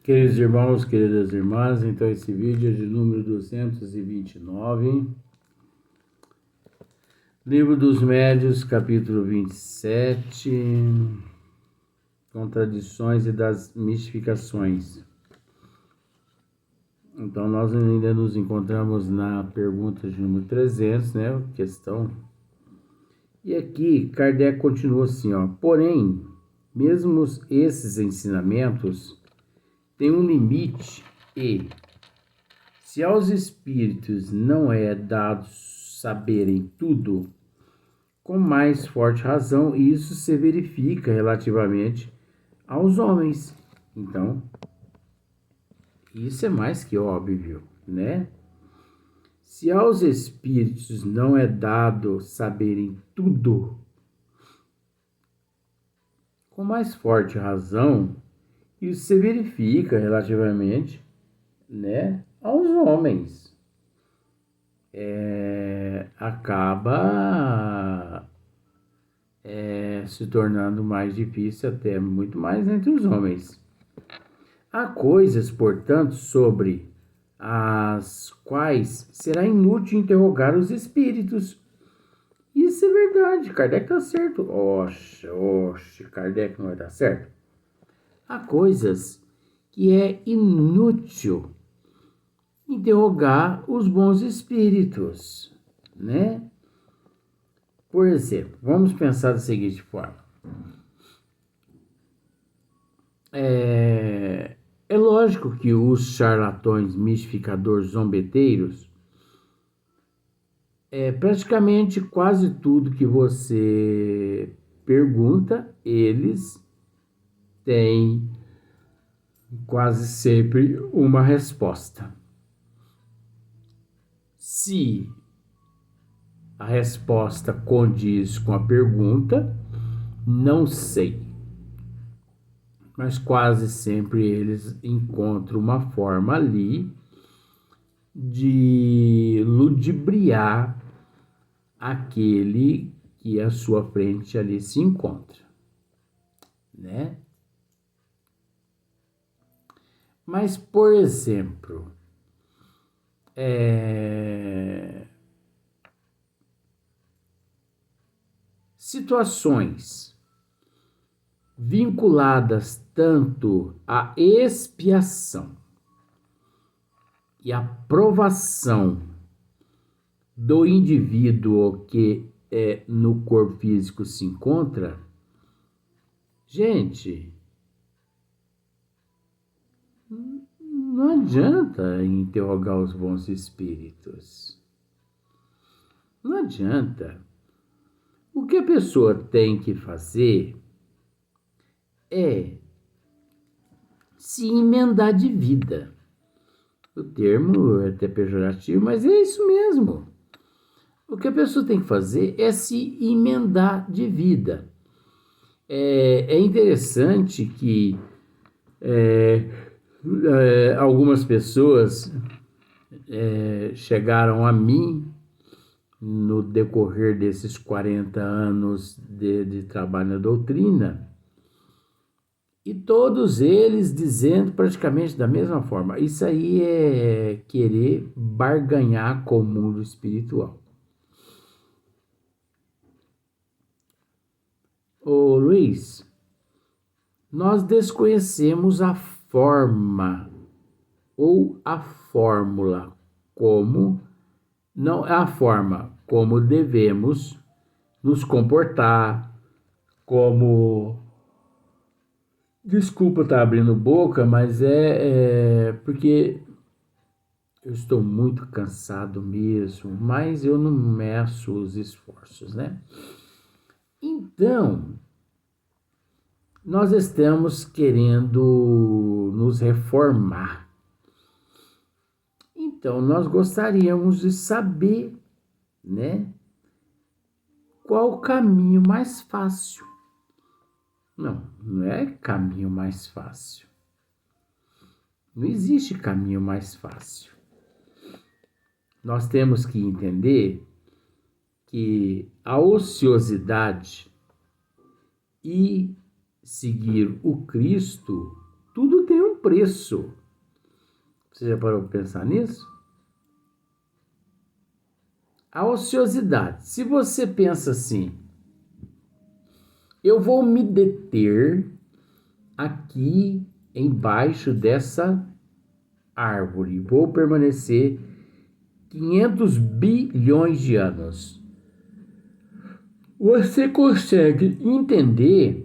Queridos irmãos, queridas irmãs, então esse vídeo é de número 229, Livro dos Médiuns, capítulo 27, Contradições e das Mistificações. Então nós ainda nos encontramos na pergunta de número 300, né, questão. E aqui Kardec continua assim, porém, mesmo esses ensinamentos tem um limite e, se aos espíritos não é dado saberem tudo, com mais forte razão isso se verifica relativamente aos homens. Então, isso é mais que óbvio, né? Se aos espíritos não é dado saberem tudo, com mais forte razão isso se verifica relativamente, né, aos homens. Acaba se tornando mais difícil, até muito mais entre os homens. Há coisas, portanto, sobre as quais será inútil interrogar os espíritos. Isso é verdade, Kardec está certo. Oxe, Kardec não vai dar certo. Há coisas que é inútil interrogar os bons espíritos, né? Por exemplo, vamos pensar da seguinte forma. É lógico que os charlatões, mistificadores, zombeteiros, praticamente quase tudo que você pergunta, eles têm quase sempre uma resposta. Se a resposta condiz com a pergunta, não sei. Mas quase sempre eles encontram uma forma ali de ludibriar aquele que à sua frente ali se encontra, né? Mas, por exemplo, situações vinculadas tanto à expiação e à provação do indivíduo que no corpo físico se encontra, gente, não adianta interrogar os bons espíritos. Não adianta. O que a pessoa tem que fazer é se emendar de vida. O termo é até pejorativo, mas é isso mesmo. O que a pessoa tem que fazer é se emendar de vida. É interessante que algumas pessoas chegaram a mim no decorrer desses 40 anos de trabalho na doutrina, e todos eles dizendo praticamente da mesma forma: isso aí é querer barganhar com o mundo espiritual. Ô Luiz, nós desconhecemos a forma ou a fórmula como, não é a forma como devemos nos comportar, como, desculpa estar abrindo boca, mas porque eu estou muito cansado mesmo, mas eu não meço os esforços, né? Então, nós estamos querendo nos reformar. Então, nós gostaríamos de saber, né, qual o caminho mais fácil. Não é caminho mais fácil. Não existe caminho mais fácil. Nós temos que entender que a ociosidade e seguir o Cristo, tudo tem um preço. Você já parou para pensar nisso? A ociosidade. Se você pensa assim, eu vou me deter aqui embaixo dessa árvore, vou permanecer 500 bilhões de anos. Você consegue entender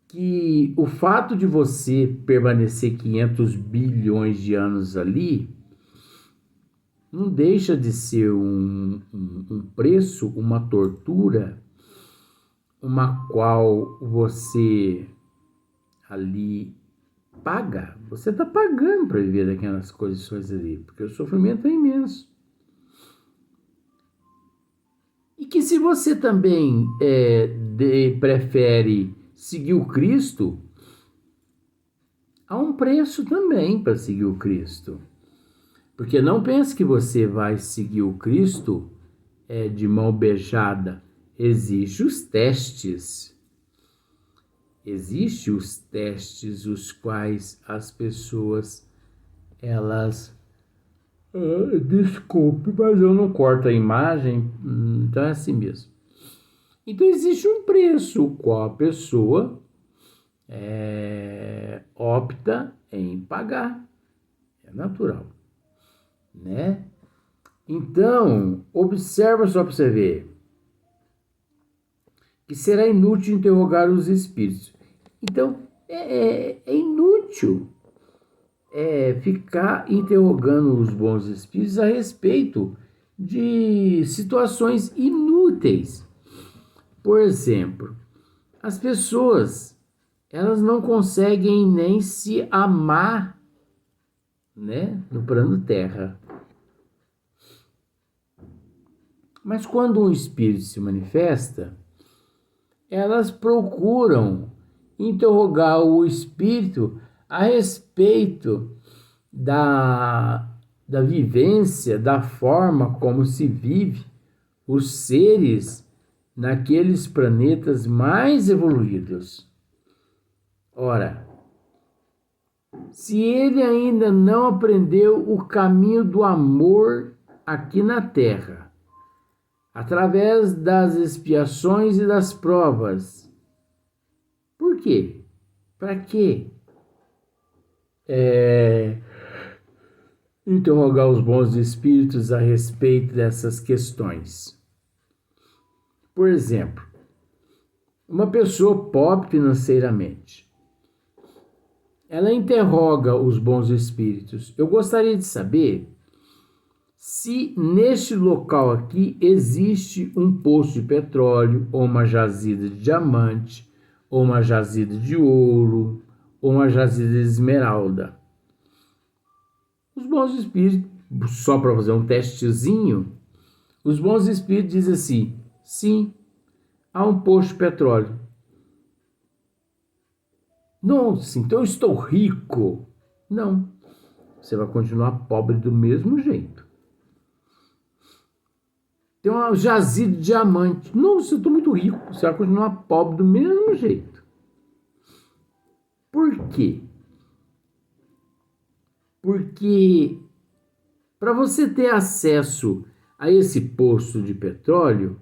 que o fato de você permanecer 500 bilhões de anos ali não deixa de ser um preço, uma tortura, uma qual você ali paga. Você está pagando para viver daquelas condições ali, porque o sofrimento é imenso. E que se você também prefere seguir o Cristo, há um preço também para seguir o Cristo. Porque não pense que você vai seguir o Cristo de mão beijada. Existem os testes. Existem os testes, os quais as pessoas, elas... desculpe, mas eu não corto a imagem, então é assim mesmo. Então existe um preço, o qual a pessoa opta em pagar. É natural, né? Então, observa só para você ver que será inútil interrogar os espíritos. Então, é inútil ficar interrogando os bons espíritos a respeito de situações inúteis. Por exemplo, as pessoas, elas não conseguem nem se amar, né, no plano terra. Mas quando um espírito se manifesta, elas procuram interrogar o espírito a respeito da vivência, da forma como se vive os seres naqueles planetas mais evoluídos. Ora, se ele ainda não aprendeu o caminho do amor aqui na Terra, através das expiações e das provas, por quê? Para quê? Interrogar os bons espíritos a respeito dessas questões. Por exemplo, uma pessoa pobre financeiramente, ela interroga os bons espíritos. Eu gostaria de saber se neste local aqui existe um poço de petróleo, ou uma jazida de diamante, ou uma jazida de ouro, ou uma jazida de esmeralda. Os bons espíritos, só para fazer um testezinho, os bons espíritos dizem assim: sim, há um poço de petróleo. Nossa, então eu estou rico. Não, você vai continuar pobre do mesmo jeito. Tem uma jazida de diamante. Nossa, eu estou muito rico. Você vai continuar pobre do mesmo jeito. Por quê? Porque para você ter acesso a esse poço de petróleo,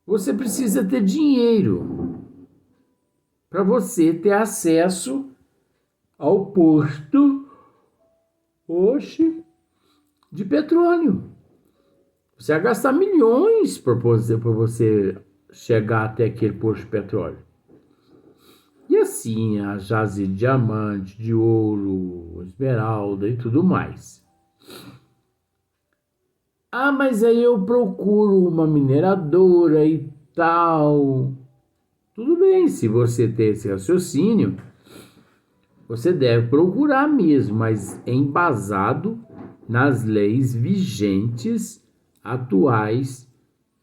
você precisa ter dinheiro para você ter acesso ao posto de petróleo. Você vai gastar milhões para você chegar até aquele posto de petróleo. E assim, a jazida de diamante, de ouro, esmeralda e tudo mais. Ah, mas aí eu procuro uma mineradora e tal. Tudo bem, se você tem esse raciocínio, você deve procurar mesmo, mas embasado nas leis vigentes atuais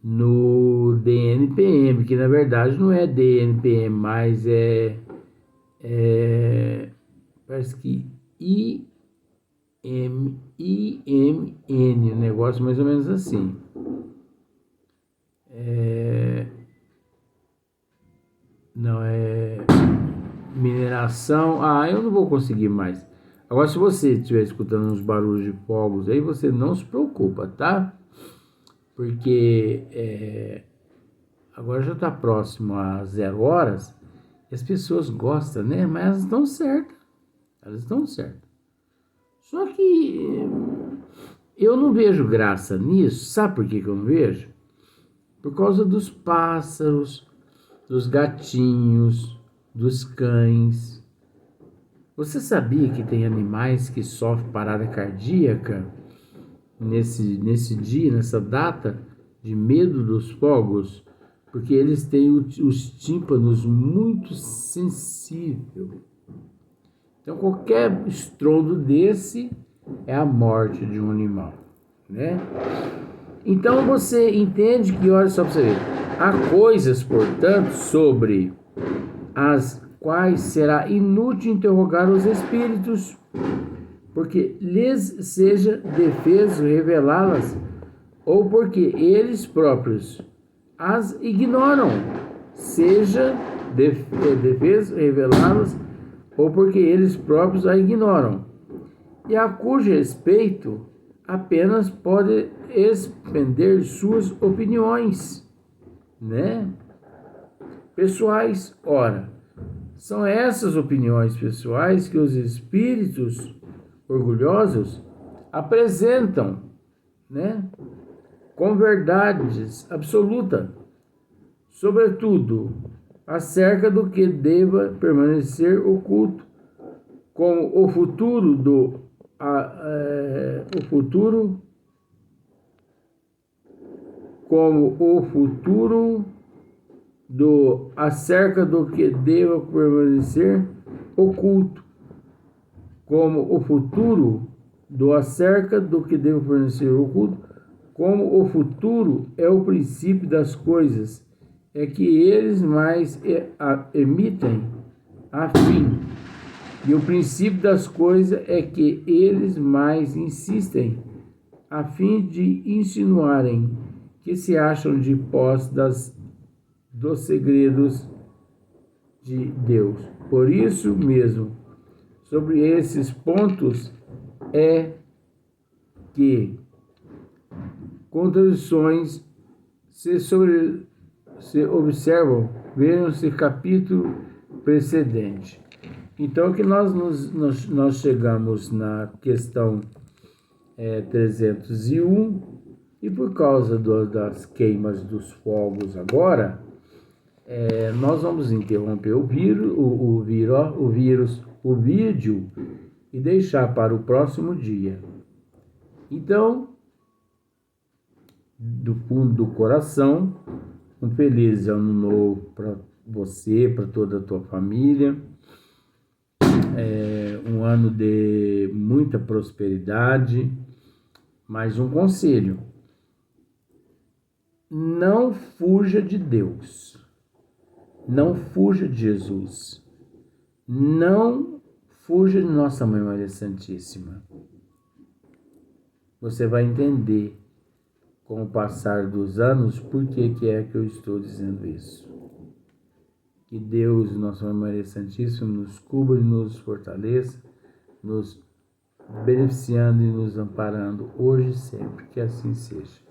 no DNPM, que na verdade não é DNPM, mas parece que IMN, um negócio mais ou menos assim. mineração, eu não vou conseguir mais. Agora, se você estiver escutando uns barulhos de fogos aí, você não se preocupa, tá? Porque agora já está próximo a 0 horas, e as pessoas gostam, né? Mas elas estão certas. Elas estão certas. Só que eu não vejo graça nisso. Sabe por que eu não vejo? Por causa dos pássaros, dos gatinhos, dos cães. Você sabia que tem animais que sofrem parada cardíaca nesse dia, nessa data de medo dos fogos? Porque eles têm os tímpanos muito sensíveis. Então, qualquer estrondo desse é a morte de um animal, né? Então, você entende que, olha só para você ver, há coisas, portanto, sobre as quais será inútil interrogar os espíritos, porque lhes seja defeso revelá-las, ou porque eles próprios as ignoram, seja defeso revelá-las, ou porque eles próprios a ignoram, e a cujo respeito apenas pode expender suas opiniões, né? Pessoais. Ora, são essas opiniões pessoais que os espíritos orgulhosos apresentam, né? Com verdades absolutas, sobretudo acerca do que deva permanecer oculto, como o futuro acerca do que deva permanecer oculto, como o futuro do acerca do que deva permanecer oculto, como o futuro é o princípio das coisas, é que eles mais emitem a fim, e o princípio das coisas é que eles mais insistem, a fim de insinuarem que se acham de posse dos segredos de Deus. Por isso mesmo, sobre esses pontos é que contradições se observam, vejam-se capítulo precedente. Então, que nós chegamos na questão 301, e por causa das queimas dos fogos agora, nós vamos interromper o vídeo e deixar para o próximo dia. Então, do fundo do coração, um feliz ano novo para você, para toda a tua família. Um ano de muita prosperidade. Mais um conselho: não fuja de Deus, não fuja de Jesus, não fuja de Nossa Mãe Maria Santíssima. Você vai entender com o passar dos anos por que é que eu estou dizendo isso. Que Deus, Nossa Mãe Maria Santíssima, nos cubra e nos fortaleça, nos beneficiando e nos amparando hoje e sempre. Que assim seja.